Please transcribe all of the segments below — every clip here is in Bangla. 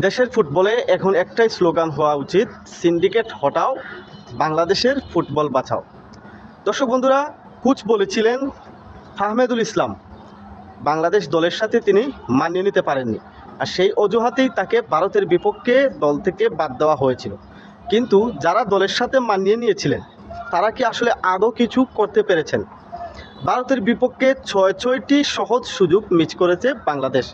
দেশের ফুটবলে এখন একটাই স্লোগান হওয়া উচিত, সিন্ডিকেট হটাও, বাংলাদেশের ফুটবল বাঁচাও। দর্শক বন্ধুরা, কোচ বলেছিলেন ফাহমেদুল ইসলাম বাংলাদেশ দলের সাথে তিনি মানিয়ে নিতে পারেননি, আর সেই অজুহাতেই তাকে ভারতের বিপক্ষে দল থেকে বাদ দেওয়া হয়েছিল। কিন্তু যারা দলের সাথে মানিয়ে নিয়েছিলেন তারা কি আসলে আদৌ কিছু করতে পেরেছেন? ভারতের বিপক্ষে ছয়টি সহজ সুযোগ মিস করেছে বাংলাদেশ,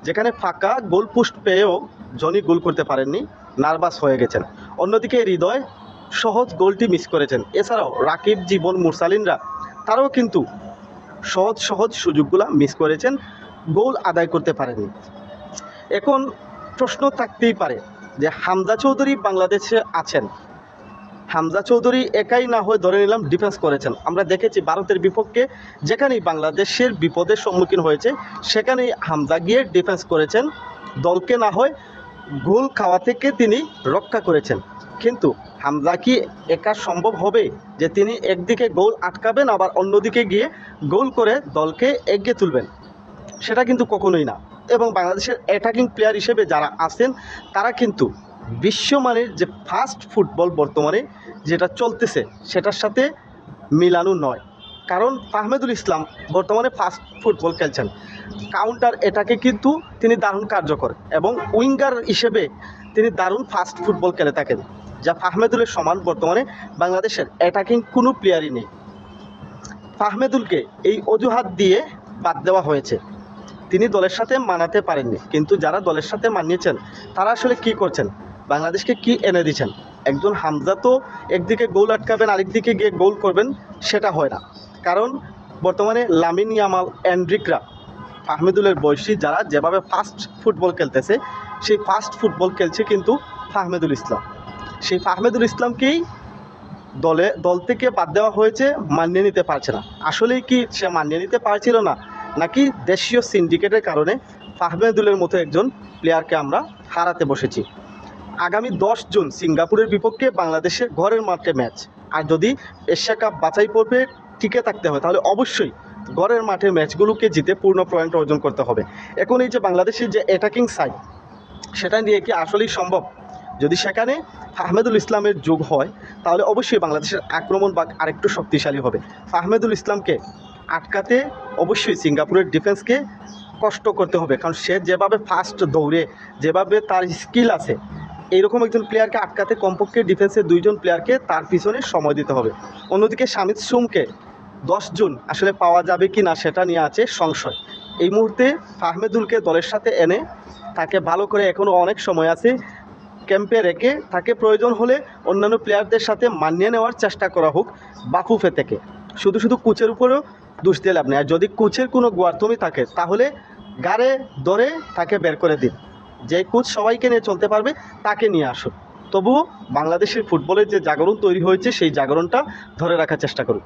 যেখানে ফাঁকা গোল পোস্ট পেয়েও জনি গোল করতে পারেননি, নার্ভাস হয়ে গেছেন। অন্যদিকে হৃদয় সহজ গোলটি মিস করেছেন। এছাড়াও রাকিব, জীবন, মুরসালিনরা তারাও কিন্তু সহজ সুযোগগুলো মিস করেছেন, গোল আদায় করতে পারেননি। এখন প্রশ্ন থাকতেই পারে যে হামজা চৌধুরী বাংলাদেশে আছেন, হামজা চৌধুরী একাই না হয়ে ধরে নিলাম ডিফেন্স করেছেন। আমরা দেখেছি ভারতের বিপক্ষে যেখানেই বাংলাদেশের বিপদের সম্মুখীন হয়েছে সেখানেই হামজা গিয়ে ডিফেন্স করেছেন, দলকে না হয় গোল খাওয়া থেকে তিনি রক্ষা করেছেন। কিন্তু হামজা কি একা সম্ভব হবে যে তিনি একদিকে গোল আটকাবেন আবার অন্যদিকে গিয়ে গোল করে দলকে এগিয়ে তুলবেন? সেটা কিন্তু কখনোই না। এবং বাংলাদেশের অ্যাটাকিং প্লেয়ার হিসেবে যারা আছেন তারা কিন্তু বিশ্বমানের যে ফাস্ট ফুটবল বর্তমানে যেটা চলতেছে সেটার সাথে মিলানো নয়। কারণ ফাহমেদুল ইসলাম বর্তমানে ফাস্ট ফুটবল খেলছেন, কাউন্টার এটাকে কিন্তু তিনি দারুণ কার্যকর এবং উইঙ্গার হিসেবে তিনি দারুণ ফাস্ট ফুটবল খেলে থাকেন, যা ফাহমেদুলের সমান বর্তমানে বাংলাদেশের অ্যাটাকিং কোনো প্লেয়ারই নেই। ফাহমেদুলকে এই অজুহাত দিয়ে বাদ দেওয়া হয়েছে, তিনি দলের সাথে মানাতে পারেননি। কিন্তু যারা দলের সাথে মানিয়েছেন তারা আসলে কি করছেন, বাংলাদেশকে কি এনে দিচ্ছেন? একজন হামজা তো একদিকে গোল আটকাবেন আরেকদিকে গিয়ে গোল করবেন, সেটা হয় না। কারণ বর্তমানে লামিন ইয়ামাল, এন্ড্রিকরা, ফাহমেদুলের বয়সী যারা যেভাবে ফাস্ট ফুটবল খেলতেছে, সেই ফাস্ট ফুটবল খেলছে কিন্তু ফাহমেদুল ইসলাম। সেই ফাহমেদুল ইসলামকেই দল থেকে বাদ দেওয়া হয়েছে, মানিয়ে নিতে পারছে না। আসলেই কি সে মানিয়ে নিতে পারছিল না, নাকি দেশীয় সিন্ডিকেটের কারণে ফাহমেদুলের মতো একজন প্লেয়ারকে আমরা হারাতে বসেছি? আগামী 10 জুন সিঙ্গাপুরের বিপক্ষে বাংলাদেশের ঘরের মাঠে ম্যাচ, আর যদি এশিয়া কাপ বাছাই পর্বে টিকে থাকতে হয় তাহলে অবশ্যই ঘরের মাঠের ম্যাচগুলোকে জিতে পূর্ণ পয়েন্ট অর্জন করতে হবে। এখন এই যে বাংলাদেশের যে অ্যাটাকিং সাইড, সেটা নিয়ে কি আসলেই সম্ভব? যদি সেখানে ফাহমেদুল ইসলামের যোগ হয় তাহলে অবশ্যই বাংলাদেশের আক্রমণ বা আরেকটু শক্তিশালী হবে। ফাহমেদুল ইসলামকে আটকাতে অবশ্যই সিঙ্গাপুরের ডিফেন্সকে কষ্ট করতে হবে, কারণ সে যেভাবে ফাস্ট দৌড়ে, যেভাবে তার স্কিল আছে, এইরকম একজন প্লেয়ারকে আটকাতে কমপক্ষে ডিফেন্সের 2 জন প্লেয়ারকে তার পিছনে সময় দিতে হবে। অন্যদিকে শামিদ সুমকে 10 জুন আসলে পাওয়া যাবে কি না সেটা নিয়ে আছে সংশয়। এই মুহূর্তে ফাহমেদুলকে দলের সাথে এনে তাকে ভালো করে, এখনও অনেক সময় আছে, ক্যাম্পে রেখে তাকে প্রয়োজন হলে অন্যান্য প্লেয়ারদের সাথে মানিয়ে নেওয়ার চেষ্টা করা হোক বাফুফে থেকে। শুধু কোচের উপরেও দোষ দিয়ে লাভ নেই। আর যদি কোচের কোনো গোয়ার্থমি থাকে তাহলে গাড়ে ধরে তাকে বের করে দিন। যে কোচ সবাইকে নিয়ে চলতে পারবে তাকে নিয়ে আসুন। তবুও বাংলাদেশের ফুটবলের যে জাগরণ তৈরি হয়েছে সেই জাগরণটা ধরে রাখার চেষ্টা করুন।